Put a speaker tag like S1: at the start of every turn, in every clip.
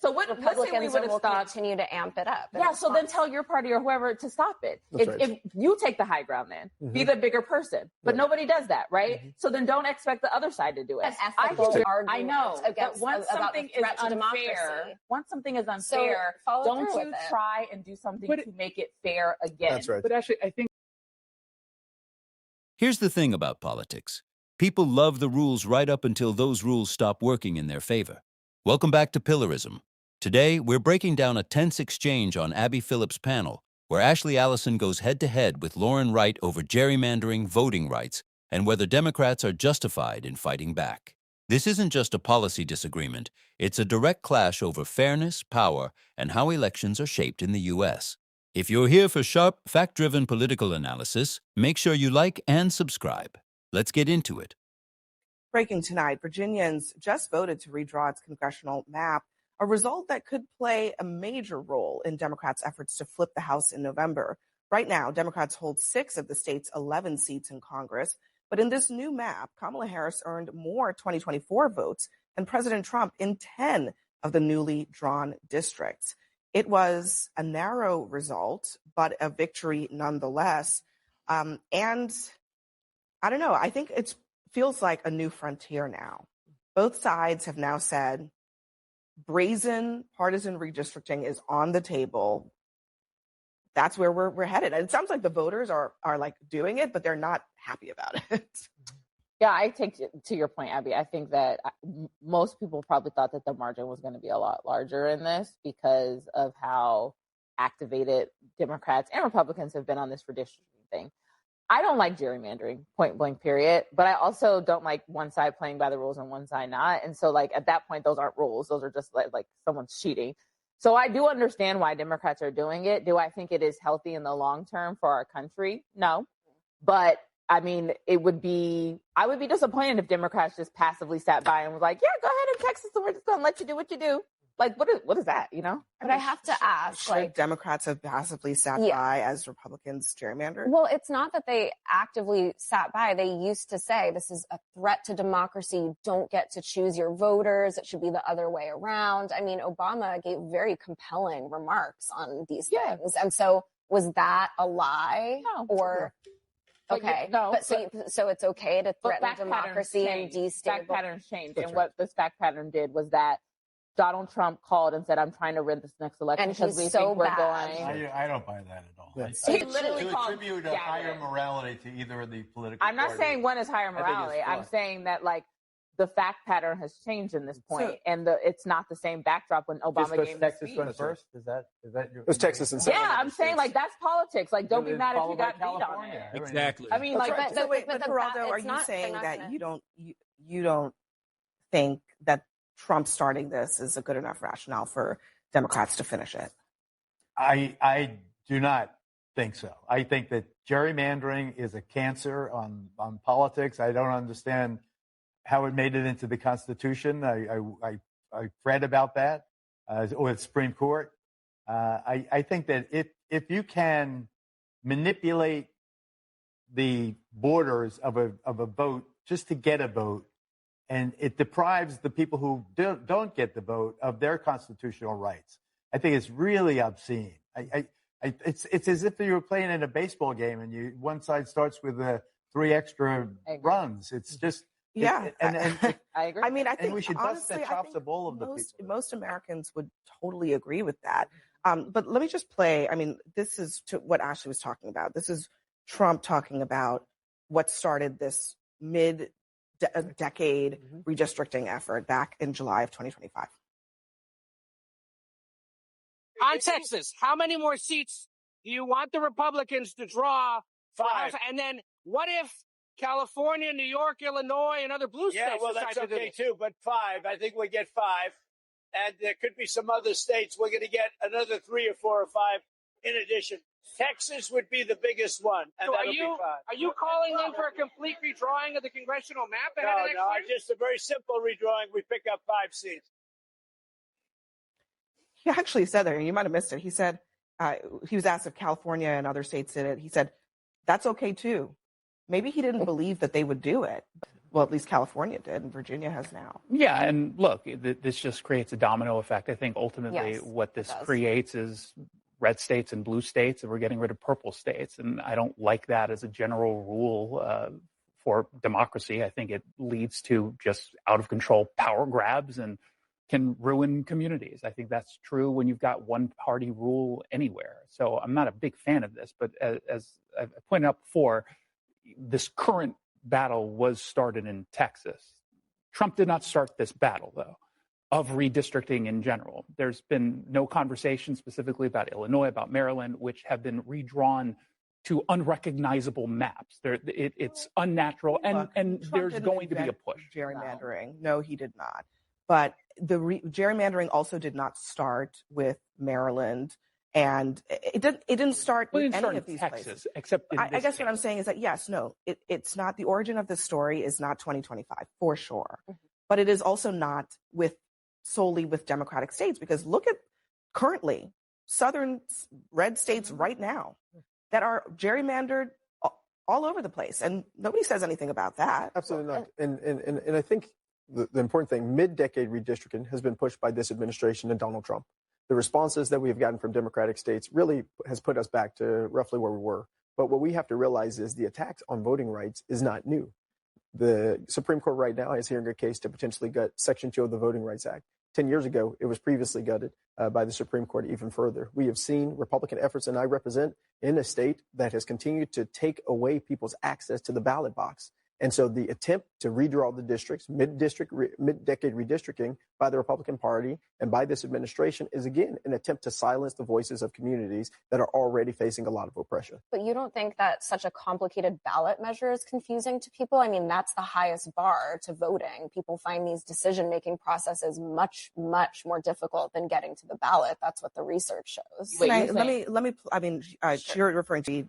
S1: So what
S2: Republicans will
S1: stopped,
S2: continue to amp it up.
S1: Yeah, so then tell your party or whoever to stop it. If you take the high ground, then be the bigger person. But nobody does that, right? So then don't expect the other side to do it. I know. But once something is unfair, don't you try and do something to make it fair again.
S3: That's right.
S4: But actually, I think.
S5: Here's the thing about politics. People love the rules right up until those rules stop working in their favor. Welcome back to Pillarism. Today, we're breaking down a tense exchange on Abby Phillips' panel, where Ashley Allison goes head-to-head with Lauren Wright over gerrymandering voting rights and whether Democrats are justified in fighting back. This isn't just a policy disagreement. It's a direct clash over fairness, power, and how elections are shaped in the U.S. If you're here for sharp, fact-driven political analysis, make sure you like and subscribe. Let's get into it.
S6: Breaking tonight, Virginians just voted to redraw its congressional map, a result that could play a major role in Democrats' efforts to flip the House in November. Right now, Democrats hold 6 of the state's 11 seats in Congress. But in this new map, Kamala Harris earned more 2024 votes than President Trump in 10 of the newly drawn districts. It was a narrow result, but a victory nonetheless. And I don't know, I think it feels like a new frontier now. Both sides have now said brazen partisan redistricting is on the table. That's where we're headed. And it sounds like the voters are like doing it, but they're not happy about it.
S1: Yeah, I take to your point, Abby. I think that most people probably thought that the margin was going to be a lot larger in this because of how activated Democrats and Republicans have been on this redistricting thing. I don't like gerrymandering, point blank, period. But I also don't like one side playing by the rules and one side not. And so, like, at that point, those aren't rules. Those are just like someone's cheating. So I do understand why Democrats are doing it. Do I think it is healthy in the long term for our country? No. But I mean, I would be disappointed if Democrats just passively sat by and was like, yeah, go ahead in Texas, and we're just going to let you do what you do. Like, what is that, you know?
S2: But I have to ask, like,
S6: Democrats have passively sat by as Republicans gerrymandered?
S2: Well, it's not that they actively sat by. They used to say this is a threat to democracy. You don't get to choose your voters. It should be the other way around. I mean, Obama gave very compelling remarks on these things. And so was that a lie?
S1: No.
S2: Or... Okay,
S1: no,
S2: but so it's okay to threaten democracy and destabilize.
S1: Fact patterns changed, and what this fact pattern did was that Donald Trump called and said, "I'm trying to win this next election because we think we're going."
S7: I don't buy that at all.
S1: Yes. He literally
S7: to attribute a higher morality to either of the political.
S1: I'm not saying one is higher morality. I'm saying that like the fact pattern has changed in this point, and it's not the same backdrop when Obama gave the speech.
S4: Texas went first. Is that your?
S3: It was Texas and
S1: yeah, I'm saying like that's politics. Like, don't be mad if you got beat on it.
S5: Exactly.
S1: I mean, like,
S6: but Geraldo, are you saying that you don't think that Trump starting this is a good enough rationale for Democrats to finish it?
S7: I do not think so. I think that gerrymandering is a cancer on politics. I don't understand how it made it into the Constitution. I read about that or the Supreme Court. I think that if you can manipulate the borders of a vote just to get a vote, and it deprives the people who don't get the vote of their constitutional rights, I think it's really obscene. It's as if you were playing in a baseball game and one side starts with 3 extra runs. It's just.
S6: Yeah,
S1: and I agree.
S6: I mean, I think
S7: we should
S6: honestly,
S7: bust the chops of all of the people.
S6: Most Americans would totally agree with that. But let me just play. I mean, this is to what Ashley was talking about. This is Trump talking about what started this mid-decade redistricting effort back in July of 2025.
S8: On Texas, how many more seats do you want the Republicans to draw?
S9: 5.
S8: And then what if California, New York, Illinois, and other blue states?
S9: Yeah, well, that's okay too, but 5. I think we get 5. And there could be some other states. We're going to get another 3 or 4 or 5 in addition. Texas would be the biggest one, and
S8: so
S9: that'll be 5.
S8: Are you calling them for a complete redrawing of the congressional map ahead of next year?
S9: Just a very simple redrawing. We pick up 5 seats.
S6: He actually said that, and you might have missed it. He said, he was asked if California and other states did it. He said, that's okay too. Maybe he didn't believe that they would do it. Well, at least California did, and Virginia has now.
S3: Yeah, and look, this just creates a domino effect. I think ultimately
S2: Yes,
S3: what this
S2: it does.
S3: creates is red states and blue states, and we're getting rid of purple states. And I don't like that as a general rule for democracy. I think it leads to just out of control power grabs and can ruin communities. I think that's true when you've got one party rule anywhere. So I'm not a big fan of this, but as I've pointed out before, this current battle was started in Texas. Trump did not start this battle, though, of redistricting in general. There's been no conversation specifically about Illinois, about Maryland, which have been redrawn to unrecognizable maps. It's unnatural, and there's going to be a push.
S6: Gerrymandering. No, he did not. But the gerrymandering also did not start with Maryland, and it didn't start with any of these places.
S3: Except in
S6: I guess what I'm saying is that yes, no, it's not. The origin of this story is not 2025 for sure, but it is also not solely with Democratic states, because look at currently southern red states right now that are gerrymandered all over the place, and nobody says anything about that.
S10: Absolutely not. And I think the important thing, mid-decade redistricting has been pushed by this administration and Donald Trump. The responses that we have gotten from Democratic states really has put us back to roughly where we were. But what we have to realize is the attacks on voting rights is not new. The Supreme Court right now is hearing a case to potentially gut Section 2 of the Voting Rights Act. 10 years ago, it was previously gutted by the Supreme Court even further. We have seen Republican efforts, and I represent in a state that has continued to take away people's access to the ballot box. And so the attempt to redraw the districts, mid-decade redistricting by the Republican Party and by this administration is, again, an attempt to silence the voices of communities that are already facing a lot of oppression.
S2: But you don't think that such a complicated ballot measure is confusing to people? I mean, that's the highest bar to voting. People find these decision-making processes much, much more difficult than getting to the ballot. That's what the research shows.
S6: You're referring to,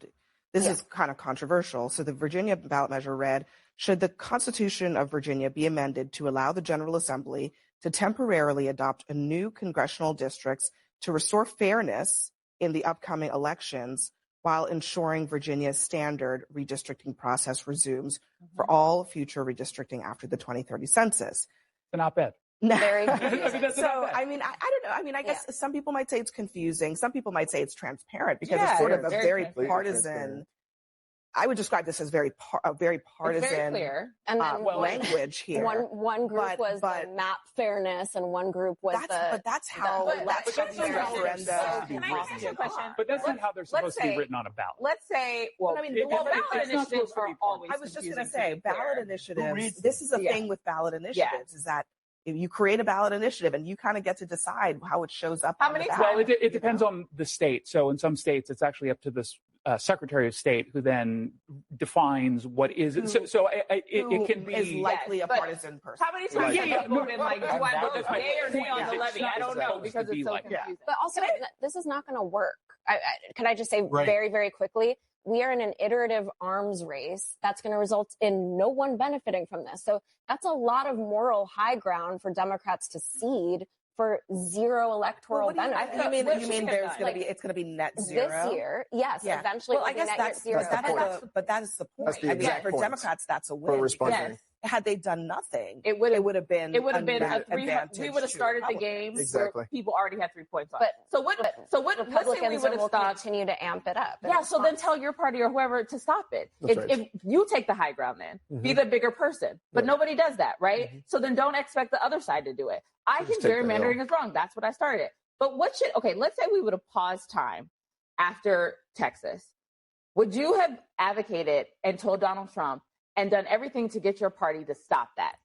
S6: this is kind of controversial. So the Virginia ballot measure read, should the Constitution of Virginia be amended to allow the General Assembly to temporarily adopt a new congressional districts to restore fairness in the upcoming elections while ensuring Virginia's standard redistricting process resumes for all future redistricting after the 2030 census?
S3: It's not bad.
S2: Very confusing.
S6: So, I don't know. I guess some people might say it's confusing. Some people might say it's transparent because it's sort of a very partisan. I would describe this as very partisan.
S1: It's very clear.
S2: And then
S6: language here.
S2: One group was the map fairness, and one group was
S6: that's how elections and referenda.
S1: Can I ask you a question?
S3: But that's not how they're supposed to be written on a ballot.
S1: Let's say, ballot initiatives are always.
S6: I was just going to say, ballot initiatives. This is a thing with ballot initiatives, is that if you create a ballot initiative and you kind of get to decide how it shows up.
S1: How many times?
S3: Well, it depends on the state. So in some states, it's actually up to the Secretary of State, who then defines what is. It can be
S6: is likely a partisan person.
S1: How many times have you voted like, do I vote yay or nay on the levy? I don't know, because it's so confusing.
S2: But also, this is not going to work. Can I just say very, very quickly? We are in an iterative arms race that's going to result in no one benefiting from this. So that's a lot of moral high ground for Democrats to cede for zero electoral benefit.
S6: You mean there's going to be, it's going to be net zero?
S2: This year, yes. Yeah. Eventually,
S6: I guess that's zero. But that is the point. For Democrats, that's a win.
S10: Yes.
S6: Had they done nothing,
S1: it would have been
S6: a
S1: 300. We would have started the game where people already had 3 points on.
S2: So what Republicans will continue to amp it up.
S1: Yeah. So then tell your party or whoever to stop it. If you take the high ground, then be the bigger person. But nobody does that, right? So then don't expect the other side to do it. I think gerrymandering is wrong. That's what I started. But let's say we would have paused time after Texas. Would you have advocated and told Donald Trump and done everything to get your party to stop that?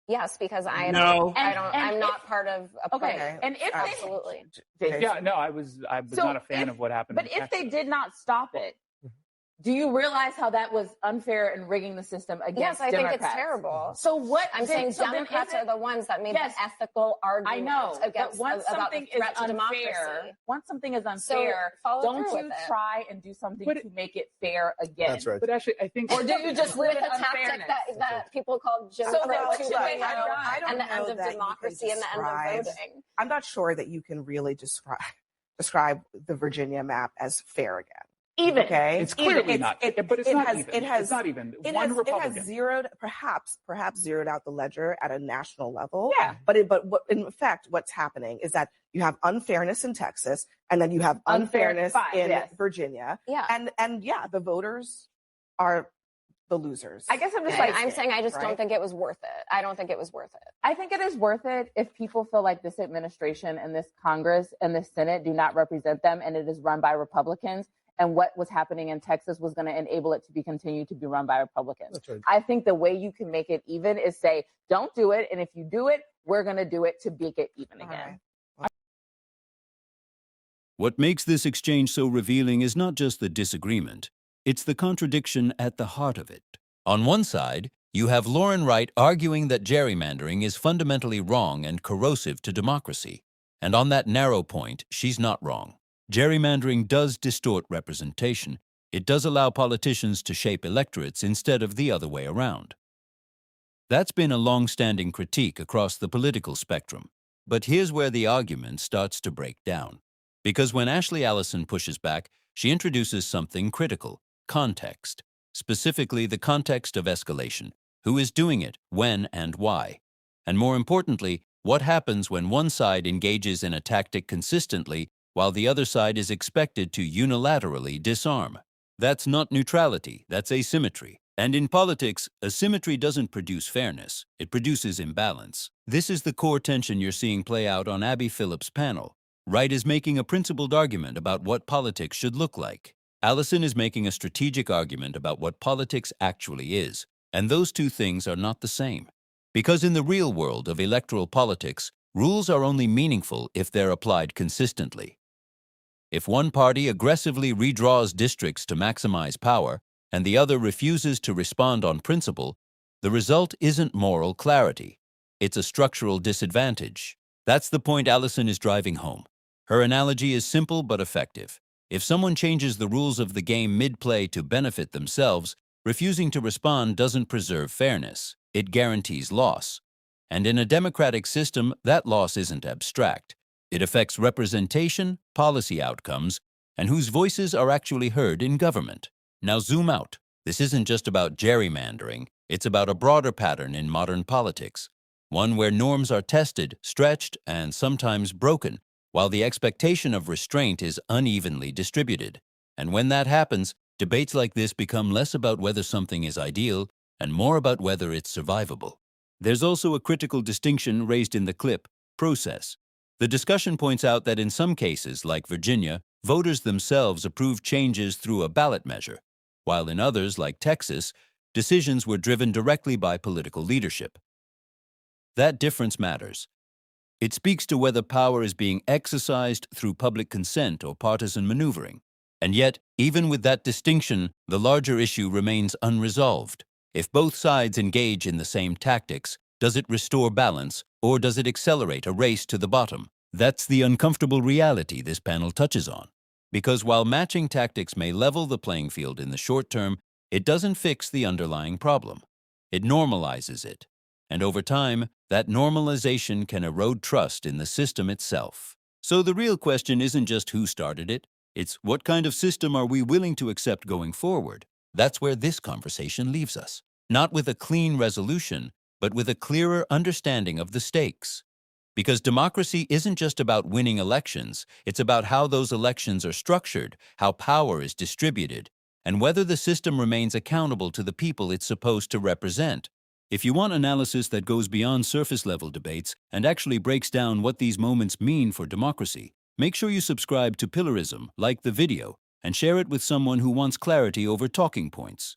S2: Yes, because I'm not part of a party.
S1: Okay. And if
S2: absolutely.
S3: I was not a fan of what happened.
S1: But if they did not stop it, do you realize how that was unfair and rigging the system against Democrats?
S2: Yes, I think it's terrible.
S1: So what
S2: I'm saying, Democrats are the ones that made the ethical argument.
S1: I know.
S2: Against
S1: once something is unfair, don't you try and do something to make it fair again?
S10: That's right.
S3: But actually, I think,
S2: or do you just live with a tactic that people call Jim Crow 2.0 and the end of democracy and the end of voting?
S6: I'm not sure that you can really describe the Virginia map as fair again.
S1: Even.
S6: Okay,
S3: It's clearly not. But it's not even.
S6: It's
S3: not even. One Republican.
S6: It has zeroed, perhaps zeroed out the ledger at a national level.
S1: Yeah.
S6: But in fact, what's happening is that you have unfairness in Texas, and then you have unfairness in Virginia.
S2: Yeah.
S6: And the voters are the losers.
S1: I guess I'm just
S2: I'm saying I just don't think it was worth it. I don't think it was worth it.
S1: I think it is worth it if people feel like this administration and this Congress and this Senate do not represent them, and it is run by Republicans. And what was happening in Texas was going to enable it to continue to be run by Republicans.
S10: That's right.
S1: I think the way you can make it even is say, don't do it. And if you do it, we're going to do it to make it even again.
S6: Right.
S5: What makes this exchange so revealing is not just the disagreement, it's the contradiction at the heart of it. On one side, you have Lauren Wright arguing that gerrymandering is fundamentally wrong and corrosive to democracy. And on that narrow point, she's not wrong. Gerrymandering does distort representation. It does allow politicians to shape electorates instead of the other way around. That's been a long-standing critique across the political spectrum. But here's where the argument starts to break down. Because when Ashley Allison pushes back, she introduces something critical: context. Specifically, the context of escalation. Who is doing it, when, and why? And more importantly, what happens when one side engages in a tactic consistently while the other side is expected to unilaterally disarm? That's not neutrality, that's asymmetry. And in politics, asymmetry doesn't produce fairness, it produces imbalance. This is the core tension you're seeing play out on Abby Phillips' panel. Wright is making a principled argument about what politics should look like. Allison is making a strategic argument about what politics actually is, and those two things are not the same. Because in the real world of electoral politics, rules are only meaningful if they're applied consistently. If one party aggressively redraws districts to maximize power, and the other refuses to respond on principle, the result isn't moral clarity. It's a structural disadvantage. That's the point Allison is driving home. Her analogy is simple but effective. If someone changes the rules of the game mid-play to benefit themselves, refusing to respond doesn't preserve fairness. It guarantees loss. And in a democratic system, that loss isn't abstract. It affects representation, policy outcomes, and whose voices are actually heard in government. Now zoom out. This isn't just about gerrymandering. It's about a broader pattern in modern politics, one where norms are tested, stretched, and sometimes broken, while the expectation of restraint is unevenly distributed. And when that happens, debates like this become less about whether something is ideal and more about whether it's survivable. There's also a critical distinction raised in the clip: process. The discussion points out that in some cases, like Virginia, voters themselves approved changes through a ballot measure, while in others, like Texas, decisions were driven directly by political leadership. That difference matters. It speaks to whether power is being exercised through public consent or partisan maneuvering. And yet, even with that distinction, the larger issue remains unresolved. If both sides engage in the same tactics, does it restore balance, or does it accelerate a race to the bottom? That's the uncomfortable reality this panel touches on. Because while matching tactics may level the playing field in the short term, it doesn't fix the underlying problem. It normalizes it. And over time, that normalization can erode trust in the system itself. So the real question isn't just who started it, it's what kind of system are we willing to accept going forward? That's where this conversation leaves us. Not with a clean resolution, but with a clearer understanding of the stakes. Because democracy isn't just about winning elections, it's about how those elections are structured, how power is distributed, and whether the system remains accountable to the people it's supposed to represent. If you want analysis that goes beyond surface-level debates and actually breaks down what these moments mean for democracy, make sure you subscribe to Pillarism, like the video, and share it with someone who wants clarity over talking points.